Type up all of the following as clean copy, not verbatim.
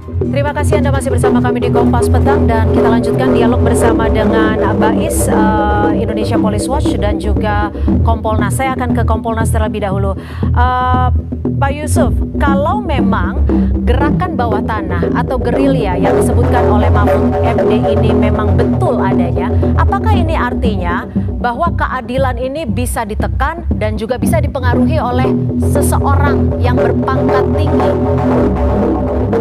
Terima kasih Anda masih bersama kami di Kompas Petang dan kita lanjutkan dialog bersama dengan Bais, Indonesia Police Watch dan juga Kompolnas. Saya akan ke Kompolnas terlebih dahulu. Pak Yusuf, kalau memang gerakan bawah tanah atau gerilya yang disebutkan oleh Mahfud MD ini memang betul adanya, apakah ini artinya bahwa keadilan ini bisa ditekan dan juga bisa dipengaruhi oleh seseorang yang berpangkat tinggi?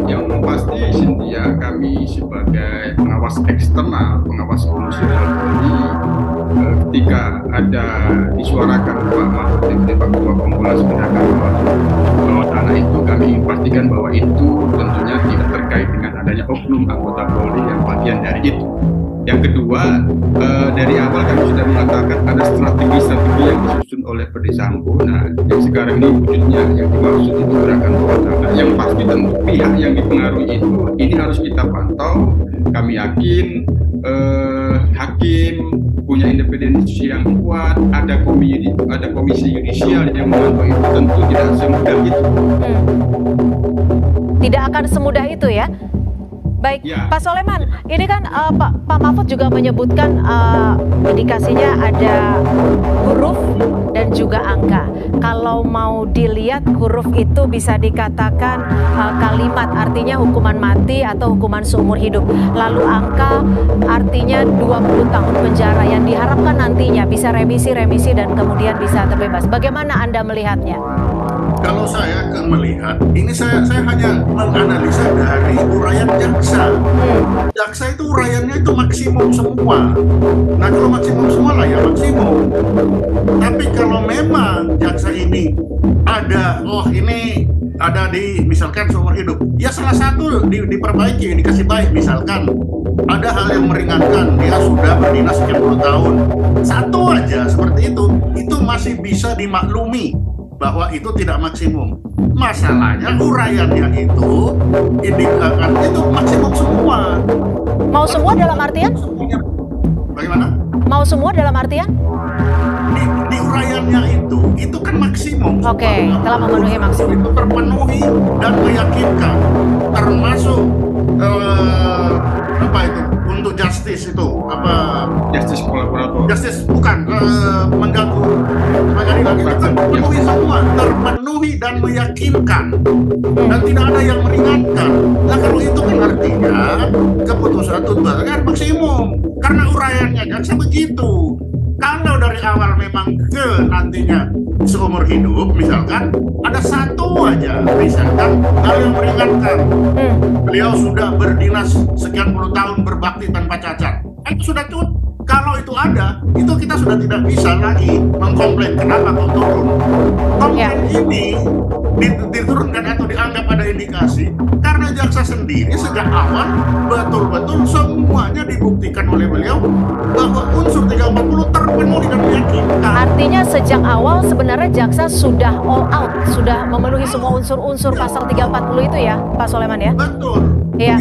Yang pasti Cynthia, kami sebagai pengawas eksternal, pengawas fungsional Polri, ketika ada disuarakan Pak Mahfud MD, Pak Ketua Kompolnas mengatakan bahwa tanah itu, kami pastikan bahwa itu tentunya tidak terkait dengan adanya oknum anggota Polri yang bagian dari itu. Yang kedua, dari awal kami sudah mengatakan ada strategi-strategi yang disusun oleh Ferdy Sambo. Nah, yang sekarang ini wujudnya yang dimaksud itu gerakan bawah tanah. Yang pasti tentu pihak yang dipengaruhi itu, ini harus kita pantau. Kami yakin hakim punya independensi yang kuat, ada komisi yudisial yang memantau itu, tentu tidak semudah itu. Tidak akan semudah itu ya. Baik, ya. Pak Soleman, ini kan Pak Mahfud juga menyebutkan indikasinya ada huruf dan juga angka. Kalau mau dilihat huruf itu bisa dikatakan kalimat, artinya hukuman mati atau hukuman seumur hidup. Lalu angka artinya 20 tahun penjara yang diharapkan nantinya bisa remisi dan kemudian bisa terbebas. Bagaimana Anda melihatnya? Kalau saya akan melihat, ini saya hanya menganalisa dari uraian jaksa. Jaksa itu uraiannya itu maksimum semua. Nah, kalau maksimum semua lah ya maksimum. Tapi kalau memang jaksa ini ada, ini ada di misalkan seumur hidup, ya salah satu diperbaiki, dikasih baik. Misalkan ada hal yang meringankan, dia sudah berdinas sekian puluh tahun, satu aja seperti itu masih bisa dimaklumi bahwa itu tidak maksimum. Masalahnya uraiannya itu indikakan itu maksimum semua. Mau semua dalam artian? Bagaimana? Mau semua dalam artian? Di uraiannya itu kan maksimum. Oke, telah memenuhi maksimum. Itu terpenuhi dan meyakinkan, termasuk apa itu untuk justice itu apa? Justice kolaborator. Justice bukan mengganggu pengadilan itu kan penuhi semua, terpenuhi dan meyakinkan dan tidak ada yang meringankan. Nah, kalau itu kan artinya keputusan tuntutan maksimum karena uraiannya jaksa begitu. Kalau dari awal memang nantinya seumur hidup, misalkan ada satu aja, misalkan hal yang meringankan, beliau sudah berdinas sekian puluh tahun berbakti tanpa cacat, itu sudah cukup. Kalau itu ada, itu kita sudah tidak bisa lagi mengkomplain kenapa kok turun. Komplain ini diturunkan atau dianggap ada indikasi karena jaksa sendiri sejak awal betul-betul semuanya dibuktikan oleh beliau bahwa unsur 340 terpenuhi dan meyakinkan. Artinya sejak awal sebenarnya jaksa sudah all out, sudah memenuhi semua unsur-unsur pasal 340 itu ya, Pak Soleman ya? Betul. Iya.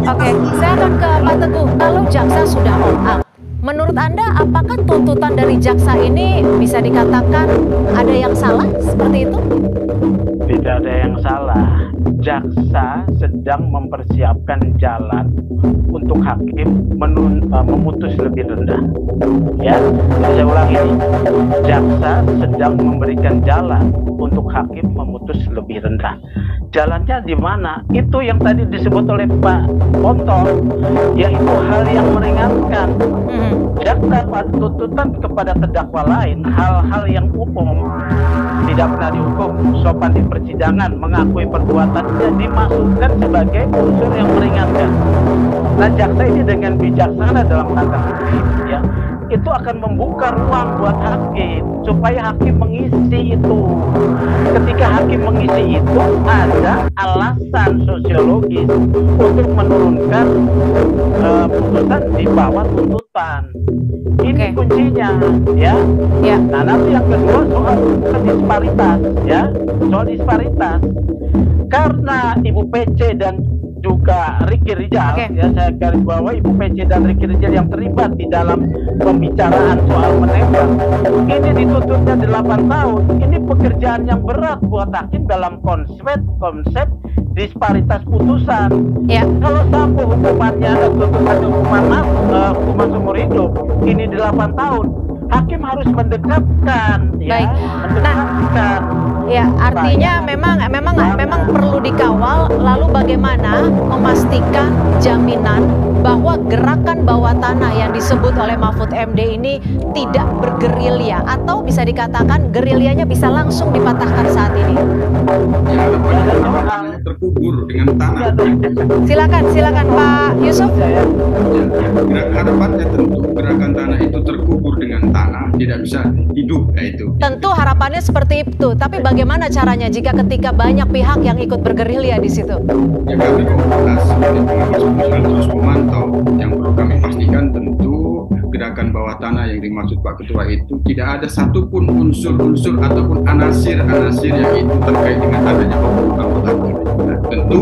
Oke, saya akan ke Pak Teguh. Kalau jaksa sudah all out, menurut Anda apakah tuntutan dari jaksa ini bisa dikatakan ada yang salah seperti itu? Tidak ada yang salah. Jaksa sedang mempersiapkan jalan untuk hakim memutus lebih rendah. Ya, jadi saya ulangi ini. Jaksa sedang memberikan jalan untuk hakim memutus lebih rendah. Jalannya di mana? Itu yang tadi disebut oleh Pak Ponto, yaitu hal yang meringankan. Jaksa pada tuntutan kepada terdakwa lain hal-hal yang umum tidak pernah dihukum, sopan di persidangan, mengakui perbuatannya dimasukkan sebagai unsur yang meringankan. Nah, jaksa ini dengan bijaksana dalam tanda kutip, ya, itu akan membuka ruang buat hakim supaya hakim mengisi itu. Ketika hakim mengisi itu, ada alasan sosiologis untuk menurunkan putusan di bawah tuntutan. Ini kuncinya, ya. Nah, nanti yang kedua soal disparitas, ya, soal disparitas. Karena Ibu PC dan juga Ricky Rijal, ya saya garis bawahi Ibu Pece dan Ricky Rijal yang terlibat di dalam pembicaraan soal menembak, ini dituntutnya 8 tahun. Ini pekerjaan yang berat buat hakim dalam konsep disparitas putusan. Ya. Kalau Sambo hukumannya tuntutan hukuman seumur hidup, ini 8 tahun. Hakim harus mendekatkan, ya, mendekatkan. Ya, artinya memang perlu dikawal. Lalu bagaimana memastikan jaminan bahwa gerakan bawah tanah yang disebut oleh Mahfud MD ini tidak bergerilya, atau bisa dikatakan gerilyanya bisa langsung dipatahkan saat ini? Ya, harapannya terkubur dengan tanah. Silakan Pak Yusuf. Ya, harapannya tentu gerakan tanah itu terkubur dengan tanah, tidak bisa hidup, itu. Tentu harapannya seperti itu, tapi bagaimana caranya jika ketika banyak pihak yang ikut bergerilya di situ? Ya, kami Kompas sebagai pengawas putusan terus memantau. Yang perlu kami pastikan tentu gerakan bawah tanah yang dimaksud Pak Ketua itu tidak ada satupun unsur-unsur ataupun anasir-anasir yang itu terkait dengan adanya anggota polri. Tentu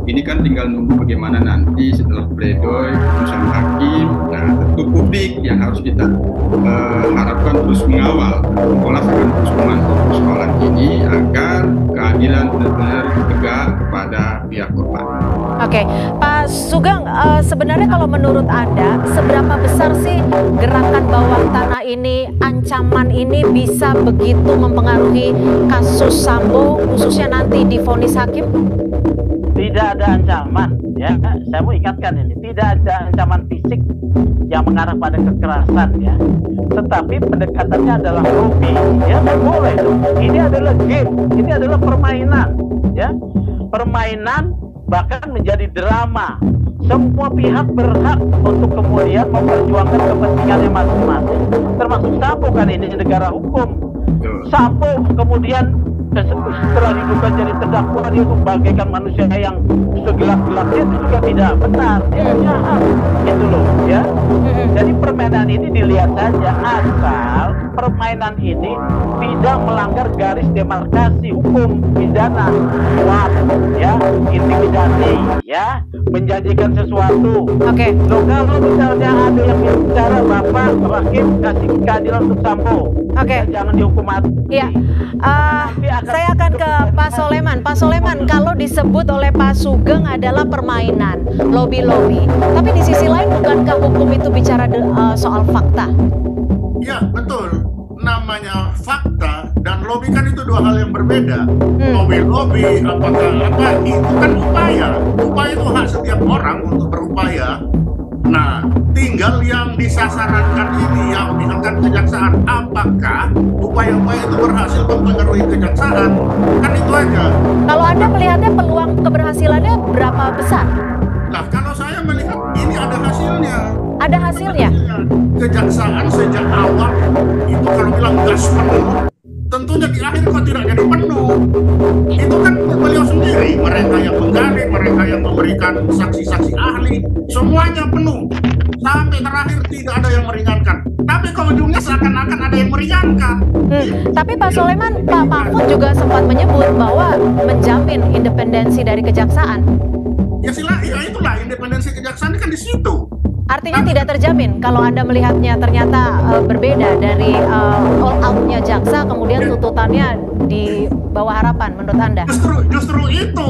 ini kan tinggal nunggu bagaimana nanti setelah pledoi putusan hakim. Nah, tentu publik yang harus kita harapkan terus mengawal. Kompas akan terus memantau persoalan ini agar keadilan benar-benar tegak kepada pihak korban. Oke, Pak Sugeng, sebenarnya kalau menurut Anda, seberapa besar sih gerakan bawah tanah ini, ancaman ini bisa begitu mempengaruhi kasus Sambo, khususnya nanti divonis hakim? Tidak ada ancaman, ya. Saya mau ingatkan ini, tidak ada ancaman fisik yang mengarah pada kekerasan, ya. Tetapi pendekatannya adalah lobby, ya. Boleh dong. Ini adalah game, ini adalah permainan, ya. Permainan bahkan menjadi drama. Semua pihak berhak untuk kemudian memperjuangkan kepentingannya masing-masing, termasuk Sambo, kan ini negara hukum. Sambo kemudian setelah diduga jadi terdakwa, dia itu bagaikan manusia yang segelap-gelapnya, itu juga tidak benar, dia jahat, gitu loh, ya. Jadi permainan ini dilihat saja, asal permainan ini tidak melanggar garis demarkasi hukum pidana, suap, ya, intimidasi, ya, menjanjikan sesuatu. Oke. Loh, kalau misalnya ada yang bicara Bapak hakim kasih keadilan untuk Sambo, ya, jangan dihukum mati. Iya. Saya akan ke Pak Soleman. Pak Soleman, kalau disebut oleh Pak Sugeng adalah permainan, lobby-lobby, tapi di sisi lain bukankah hukum itu bicara soal fakta? Ya, betul. Namanya fakta dan lobby kan itu dua hal yang berbeda. Lobby-lobby apa itu kan upaya. Upaya itu hak setiap orang untuk berupaya. Nah, tinggal yang disasarankan ini, yang diangkat kejaksaan, apakah upaya-upaya itu berhasil mempengaruhi kejaksaan? Kan itu aja. Kalau Anda melihatnya peluang keberhasilannya berapa besar? Nah, kalau saya melihat ini ada hasilnya. Ada hasilnya? Kejaksaan sejak awal itu kalau bilang gas penuh, tentunya di akhir kok tidak jadi penuh. Itu kan beliau sendiri, mereka yang menggali, mereka yang memberikan saksi-saksi ahli, semuanya penuh. Sampai terakhir tidak ada yang meringankan. Tapi ke ujungnya seakan-akan ada yang meringankan. Tapi Pak Soleman, Pak Mahfud juga sempat menyebut bahwa menjamin independensi dari kejaksaan. Ya itulah independensi kejaksaan kan di situ. Artinya tidak terjamin kalau Anda melihatnya ternyata berbeda dari all out-nya jaksa, kemudian tuntutannya di bawah harapan menurut Anda? Justru itu.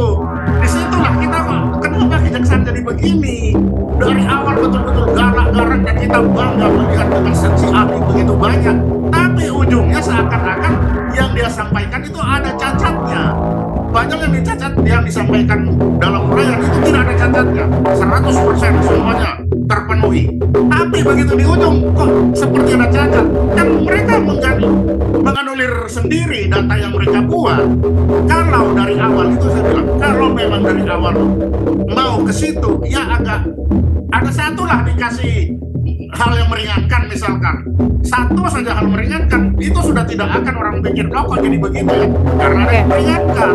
Disitulah kita, kenapa kejaksaan jadi begini. Dari awal betul-betul galak-galak dan kita bangga melihat dengan saksi ahli begitu banyak. Tapi ujungnya seakan-akan yang dia sampaikan itu ada cacatnya. Banyak yang disampaikan dalam uraian itu tidak ada cacatnya. 100% semuanya terpenuhi. Tapi begitu di ujung kok seperti ada cacat. Kan mereka menganulir sendiri data yang mereka buat. Kalau dari awal itu saya bilang, kalau memang dari awal mau ke situ, ya agak ada satulah dikasih hal yang meringankan, misalkan satu saja hal meringankan, itu sudah tidak akan orang pikir kok jadi begitu ya, karena ada yang meringankan.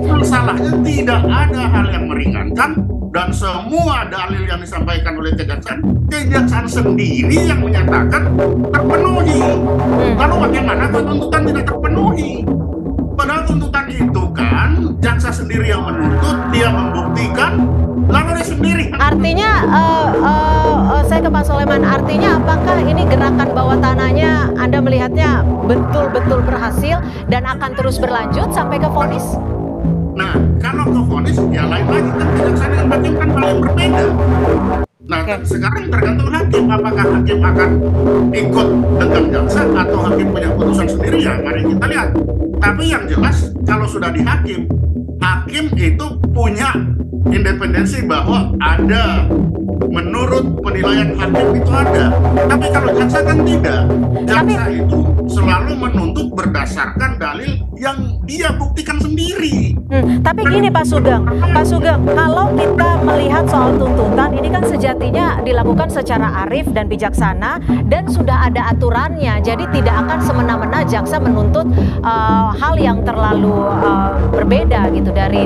Masalahnya tidak ada hal yang meringankan dan semua dalil yang disampaikan oleh kejaksaan sendiri yang menyatakan terpenuhi. Lalu bagaimana kalau tuntutan tidak terpenuhi? Padahal tuntutan itu kan kan jaksa sendiri yang menuntut, dia membuktikan, lalu dia sendiri. Artinya, saya ke Pak Soleman, artinya apakah ini gerakan bawah tanahnya Anda melihatnya betul-betul berhasil dan akan terus berlanjut sampai ke vonis? Nah, kalau ke vonis, ya lain lagi kan kejaksaan dengan hakim kan hal yang berbeda. Nah, sekarang tergantung hakim, apakah hakim akan ikut dengan jaksa atau hakim punya putusan sendiri, ya mari kita lihat. Tapi yang jelas kalau sudah di hakim itu punya independensi bahwa ada, menurut penilaian hakim itu ada. Tapi kalau jaksa kan tidak. Jaksa itu selalu menuntut berdasarkan dalil yang dia buktikan sendiri. Tapi gini Pak Sugeng, kalau kita melihat soal tuntutan, ini kan sejatinya dilakukan secara arif dan bijaksana dan sudah ada aturannya. Jadi tidak akan semena-mena jaksa menuntut hal yang terlalu berbeda gitu dari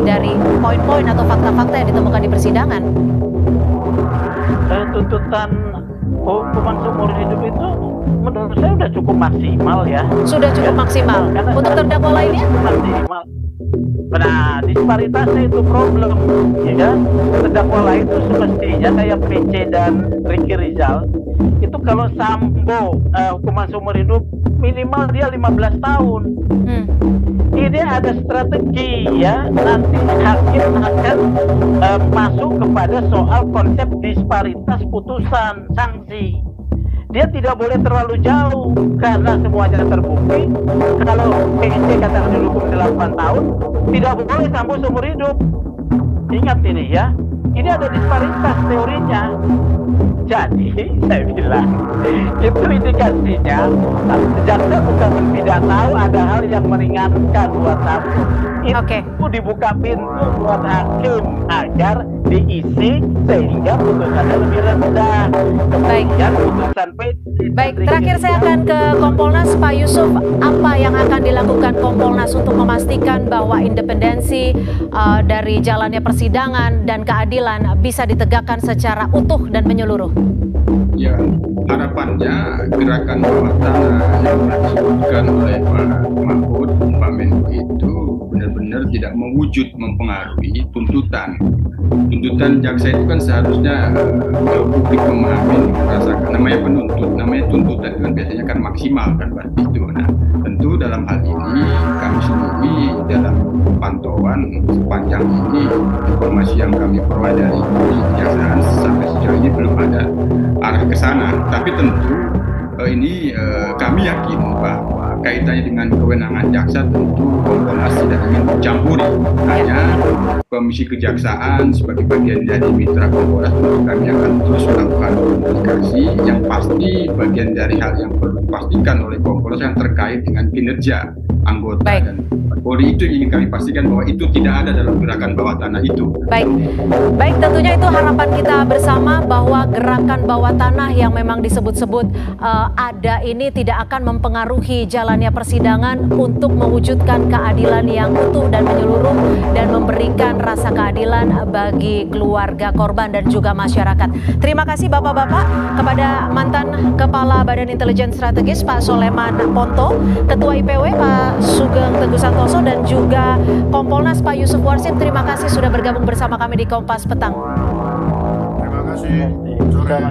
poin-poin atau fakta-fakta yang ditemukan di persidangan. Tuntutan hukuman seumur hidup itu menurut saya sudah cukup maksimal ya. Sudah cukup maksimal. Untuk terdakwa lainnya? Maksimal. Nah, disparitasnya itu problem, ya kan? Terdakwa lain itu semestinya kayak PC dan Ricky Rizal, itu kalau Sambo hukuman seumur hidup minimal dia 15 tahun. Ini ada strategi ya, nanti hakim akan masuk kepada soal konsep disparitas putusan sanksi. Dia tidak boleh terlalu jauh karena semuanya terbukti. Kalau PC katakan dihukum 8 tahun, tidak boleh Sambo seumur hidup. Ingat ini ya, ini ada disparitas teorinya. Jadi saya bilang itu indikasinya jaksa bukan tidak tahu ada hal yang meringankan buat Sambo. Itu dibuka pintu buat hakim agar diisi sehingga putusannya lebih rendah. Kemudian putusan Baik, terakhir saya akan ke Kompolnas, Pak Yusuf. Apa yang akan dilakukan Kompolnas untuk memastikan bahwa independensi dari jalannya persidangan dan keadilan bisa ditegakkan secara utuh dan menyeluruh? Ya, harapannya gerakan bawah tanah yang disebutkan oleh Pak Mahfud, Pak Menko itu benar-benar tidak mewujud mempengaruhi tuntutan. Tuntutan jaksa itu kan seharusnya kalau publik memahami, merasakan, namanya penuntut, namanya tuntutan itu kan biasanya kan maksimal kan berarti itu. Nah, tentu dalam hal ini kami sendiri dalam pantauan sepanjang ini informasi yang kami peroleh dari kejaksaan sampai sejauh ini belum ada arah ke sana. Tapi tentu ini kami yakin bahwa kaitannya dengan kewenangan jaksa tentu Kompolnas tidak ingin mencampuri. Hanya Komisi Kejaksaan sebagai bagian dari mitra Kompolnas tentu kami akan terus melakukan komunikasi yang pasti bagian dari hal yang perlu dipastikan oleh Kompolnas yang terkait dengan kinerja anggota dan Polri itu ingin kami pastikan bahwa itu tidak ada dalam gerakan bawah tanah itu. Baik, tentunya itu harapan kita bersama bahwa gerakan bawah tanah yang memang disebut-sebut ada ini tidak akan mempengaruhi jalannya persidangan untuk mewujudkan keadilan yang utuh dan menyeluruh dan memberikan rasa keadilan bagi keluarga korban dan juga masyarakat. Terima kasih Bapak-Bapak, kepada mantan Kepala Badan Intelijen Strategis Pak Soleman Ponto, Ketua IPW Pak Sugeng Teguh Santoso, dan juga Kompolnas Pak Yusuf Warsim. Terima kasih sudah bergabung bersama kami di Kompas Petang. Terima kasih. Sore.